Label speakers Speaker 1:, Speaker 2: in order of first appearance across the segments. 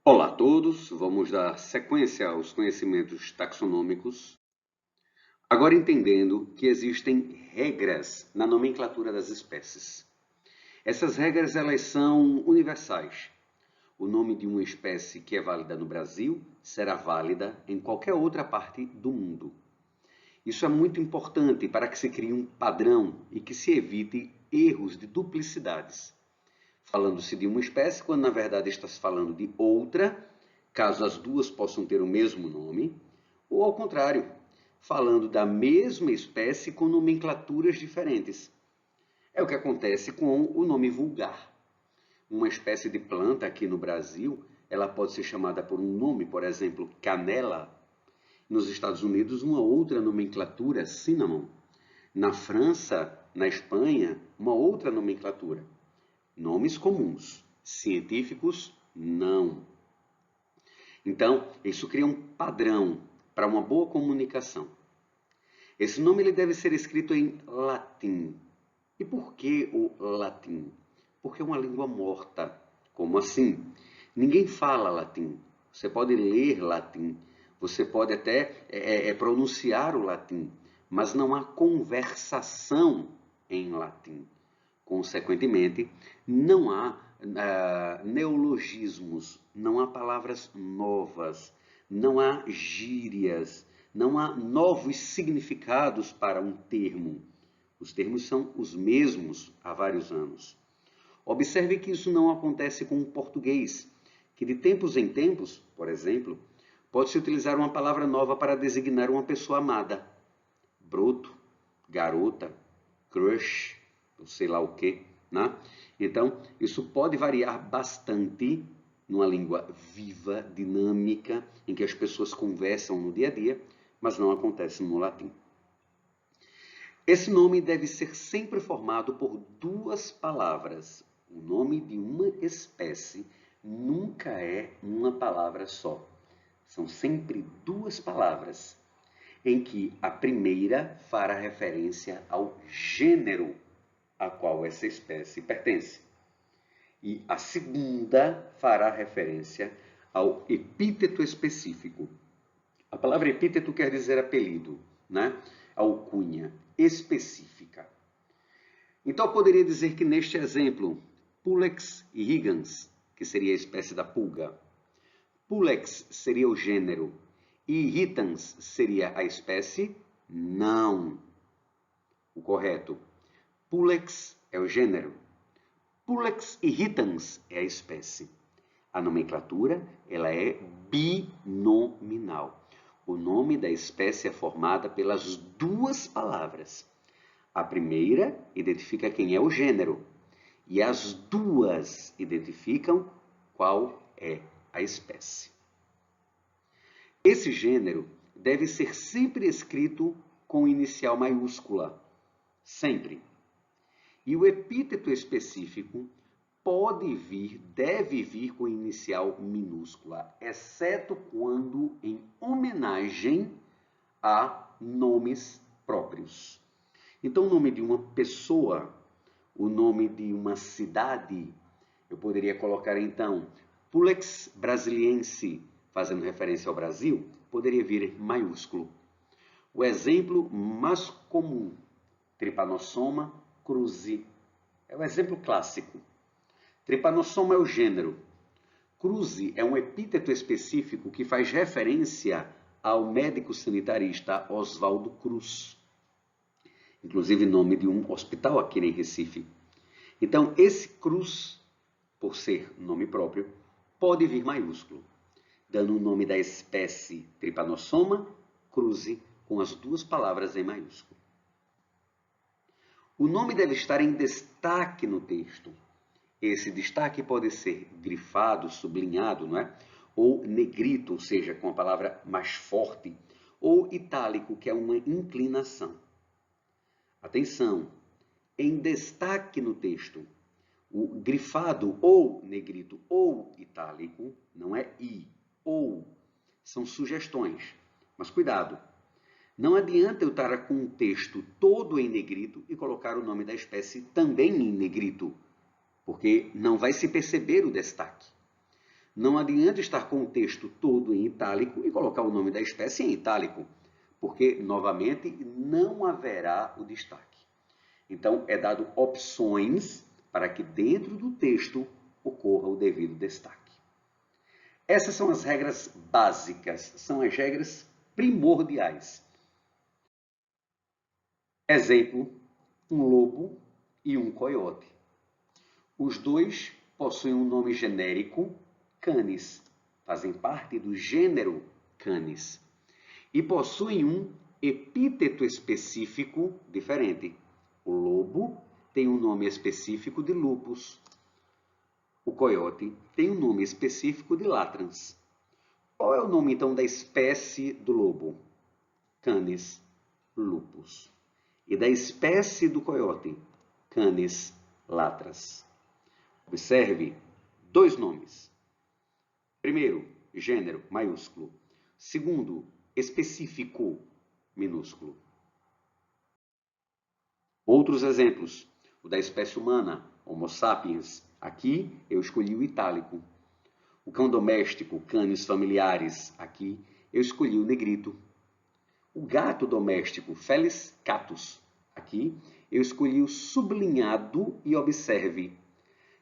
Speaker 1: Olá a todos, vamos dar sequência aos conhecimentos taxonômicos, agora entendendo que existem regras na nomenclatura das espécies. Essas regras elas são universais. O nome de uma espécie que é válida no Brasil será válida em qualquer outra parte do mundo. Isso é muito importante para que se crie um padrão e que se evite erros de duplicidades. Falando-se de uma espécie, quando na verdade está se falando de outra, caso as duas possam ter o mesmo nome, ou ao contrário, falando da mesma espécie com nomenclaturas diferentes. É o que acontece com o nome vulgar. Uma espécie de planta aqui no Brasil, ela pode ser chamada por um nome, por exemplo, canela. Nos Estados Unidos, uma outra nomenclatura, cinnamon. Na França, na Espanha, uma outra nomenclatura. Nomes comuns, científicos, não. Então, isso cria um padrão para uma boa comunicação. Esse nome ele deve ser escrito em latim. E por que o latim? Porque é uma língua morta. Como assim? Ninguém fala latim. Você pode ler latim, você pode até pronunciar o latim, mas não há conversação em latim. Consequentemente, não há neologismos, não há palavras novas, não há gírias, não há novos significados para um termo. Os termos são os mesmos há vários anos. Observe que isso não acontece com o português, que de tempos em tempos, por exemplo, pode-se utilizar uma palavra nova para designar uma pessoa amada. Broto, garota, crush, ou sei lá o que, né? Então, isso pode variar bastante numa língua viva, dinâmica, em que as pessoas conversam no dia a dia, mas não acontece no latim. Esse nome deve ser sempre formado por duas palavras. O nome de uma espécie nunca é uma palavra só. São sempre duas palavras, em que a primeira fará referência ao gênero a qual essa espécie pertence. E a segunda fará referência ao epíteto específico. A palavra epíteto quer dizer apelido, né? Alcunha específica. Então eu poderia dizer que neste exemplo, Pulex irrigans, que seria a espécie da pulga, Pulex seria o gênero e irritans seria a espécie? Não. O correto. Pulex é o gênero. Pulex irritans é a espécie. A nomenclatura ela é binominal. O nome da espécie é formada pelas duas palavras. A primeira identifica quem é o gênero e as duas identificam qual é a espécie. Esse gênero deve ser sempre escrito com inicial maiúscula. Sempre. E o epíteto específico deve vir com inicial minúscula, exceto quando em homenagem a nomes próprios. Então, o nome de uma pessoa, o nome de uma cidade, eu poderia colocar então Pulex Brasiliense, fazendo referência ao Brasil, poderia vir maiúsculo. O exemplo mais comum, Trypanosoma cruzi, é o exemplo clássico. Trypanosoma é o gênero. Cruzi é um epíteto específico que faz referência ao médico sanitarista Oswaldo Cruz. Inclusive nome de um hospital aqui em Recife. Então, esse Cruz, por ser nome próprio, pode vir maiúsculo, dando o nome da espécie Trypanosoma cruzi com as duas palavras em maiúsculo. O nome deve estar em destaque no texto. Esse destaque pode ser grifado, sublinhado, não é? Ou negrito, ou seja, com a palavra mais forte, ou itálico, que é uma inclinação. Atenção, em destaque no texto, o grifado ou negrito ou itálico, não é i, ou, são sugestões. Mas cuidado, não adianta eu estar com um texto todo em negrito e colocar o nome da espécie também em negrito, porque não vai se perceber o destaque. Não adianta estar com o texto todo em itálico e colocar o nome da espécie em itálico, porque, novamente, não haverá o destaque. Então, é dado opções para que dentro do texto ocorra o devido destaque. Essas são as regras básicas, são as regras primordiais. Exemplo, um lobo e um coiote. Os dois possuem um nome genérico, Canis, fazem parte do gênero Canis, e possuem um epíteto específico diferente. O lobo tem um nome específico de lupus. O coiote tem um nome específico de latrans. Qual é o nome, então, da espécie do lobo? Canis lupus. E da espécie do coiote? Canis latras. Observe dois nomes. Primeiro, gênero, maiúsculo. Segundo, específico, minúsculo. Outros exemplos. O da espécie humana, Homo sapiens. Aqui eu escolhi o itálico. O cão doméstico, canis familiares. Aqui eu escolhi o negrito. O gato doméstico, Felis catus. Aqui eu escolhi o sublinhado e observe.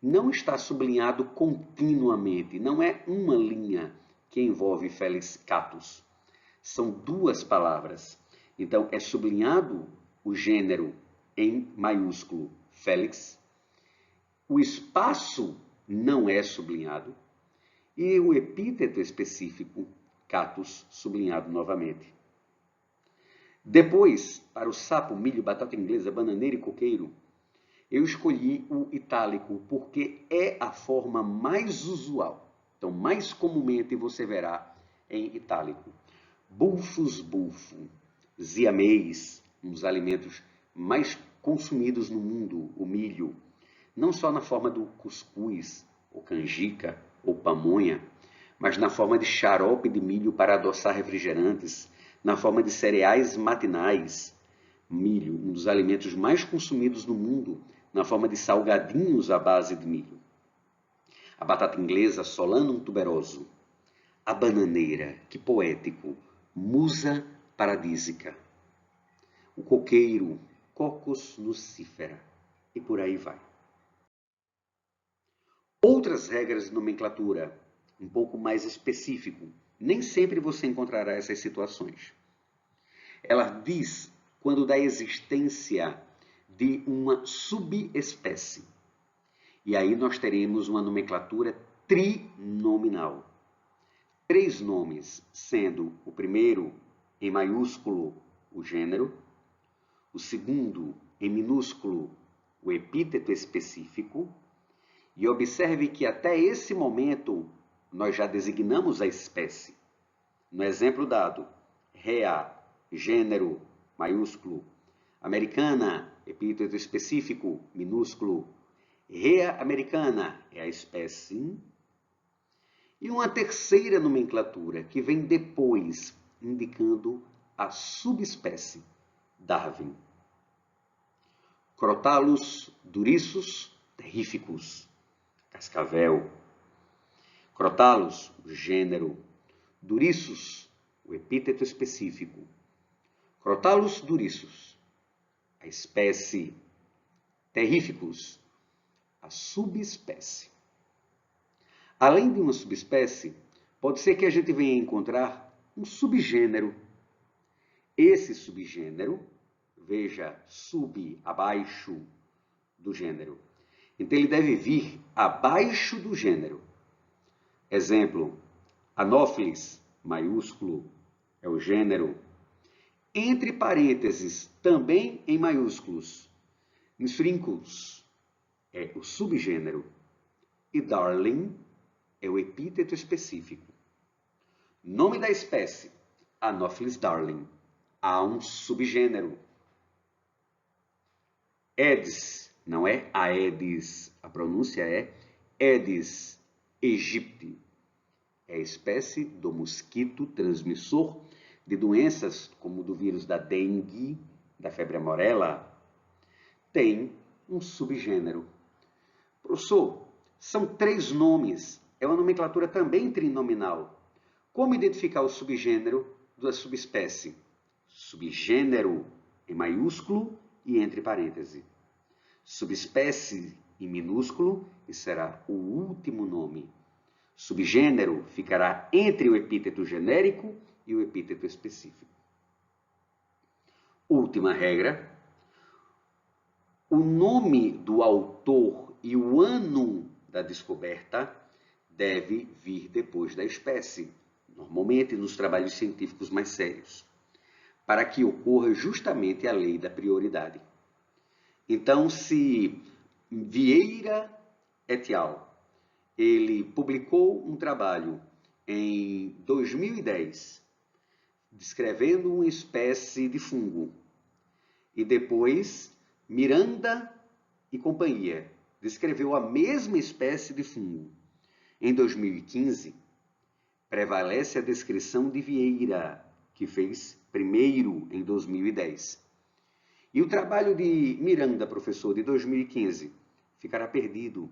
Speaker 1: Não está sublinhado continuamente, não é uma linha que envolve Felis catus. São duas palavras. Então, é sublinhado o gênero em maiúsculo, Felix. O espaço não é sublinhado. E o epíteto específico, catus, sublinhado novamente. Depois, para o sapo, milho, batata inglesa, bananeira e coqueiro, eu escolhi o itálico porque é a forma mais usual. Então, mais comumente você verá em itálico. Bulfus bulfo, siamês, um dos alimentos mais consumidos no mundo, o milho. Não só na forma do cuscuz, ou canjica, ou pamonha, mas na forma de xarope de milho para adoçar refrigerantes, na forma de cereais matinais. Milho, um dos alimentos mais consumidos no mundo, na forma de salgadinhos à base de milho. A batata inglesa, Solanum tuberoso. A bananeira, que poético, musa paradísica. O coqueiro, Cocos nucifera. E por aí vai. Outras regras de nomenclatura, um pouco mais específico. Nem sempre você encontrará essas situações. Ela diz quando da existência de uma subespécie. E aí nós teremos uma nomenclatura trinominal. 3 nomes, sendo o primeiro em maiúsculo o gênero, o segundo em minúsculo o epíteto específico, e observe que até esse momento nós já designamos a espécie. No exemplo dado, rea, gênero, maiúsculo, americana, epíteto específico, minúsculo, rea americana é a espécie. E uma terceira nomenclatura que vem depois, indicando a subespécie, Darwin. Crotalus duriçus terríficus, cascavel. Crotalus, o gênero. Duriçus, o epíteto específico. Crotalus duriçus, a espécie. Terríficus, a subespécie. Além de uma subespécie, pode ser que a gente venha encontrar um subgênero. Esse subgênero, veja, sub, abaixo do gênero. Então, ele deve vir abaixo do gênero. Exemplo, Anopheles, maiúsculo, é o gênero. Entre parênteses, também em maiúsculos, Nyshrhynchus é o subgênero. E Darling é o epíteto específico. Nome da espécie, Anopheles darling. Há um subgênero. Aedes, não é Aedes, a pronúncia é Aedes aegypti. É a espécie do mosquito transmissor de doenças como do vírus da dengue, da febre amarela. Tem um subgênero. Professor, são 3 nomes. é uma nomenclatura também trinominal. Como identificar o subgênero da subespécie? Subgênero em maiúsculo e entre parênteses. Subespécie em minúsculo e será o último nome. Subgênero ficará entre o epíteto genérico e o epíteto específico. Última regra. O nome do autor e o ano da descoberta deve vir depois da espécie, normalmente nos trabalhos científicos mais sérios, para que ocorra justamente a lei da prioridade. Então, se Vieira et al. Ele publicou um trabalho em 2010, descrevendo uma espécie de fungo, e depois Miranda e companhia descreveu a mesma espécie de fungo. Em 2015, prevalece a descrição de Vieira, que fez primeiro em 2010. E o trabalho de Miranda, professor, de 2015, ficará perdido.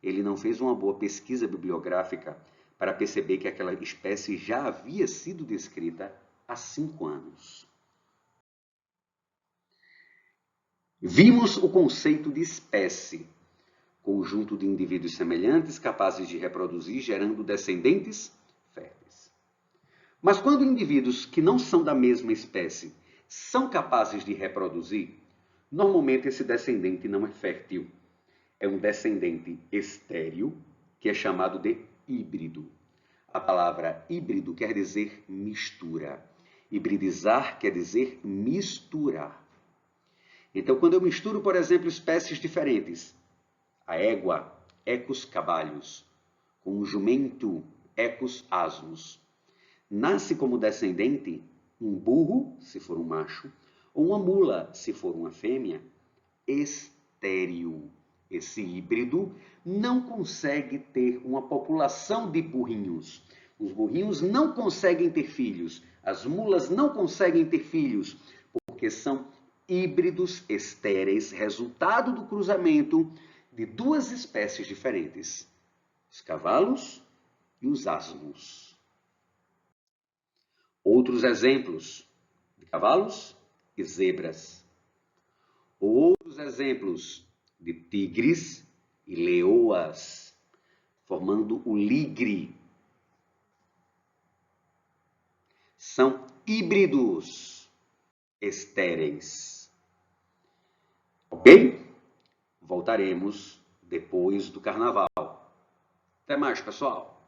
Speaker 1: Ele não fez uma boa pesquisa bibliográfica para perceber que aquela espécie já havia sido descrita há 5 anos. Vimos o conceito de espécie, conjunto de indivíduos semelhantes capazes de reproduzir, gerando descendentes férteis. Mas quando indivíduos que não são da mesma espécie são capazes de reproduzir, normalmente esse descendente não é fértil. É um descendente estéril, que é chamado de híbrido. A palavra híbrido quer dizer mistura. Hibridizar quer dizer misturar. Então, quando eu misturo, por exemplo, espécies diferentes, a égua, Equus caballos, com o jumento, Equus asnos, nasce como descendente um burro, se for um macho, ou uma mula, se for uma fêmea, estéril. Esse híbrido não consegue ter uma população de burrinhos. Os burrinhos não conseguem ter filhos, as mulas não conseguem ter filhos, porque são híbridos estéreis, resultado do cruzamento de duas espécies diferentes, os cavalos e os asnos. Outros exemplos de cavalos e zebras. Outros exemplos de tigres e leoas, formando o ligre. São híbridos estéreis. Ok? Voltaremos depois do carnaval. Até mais, pessoal!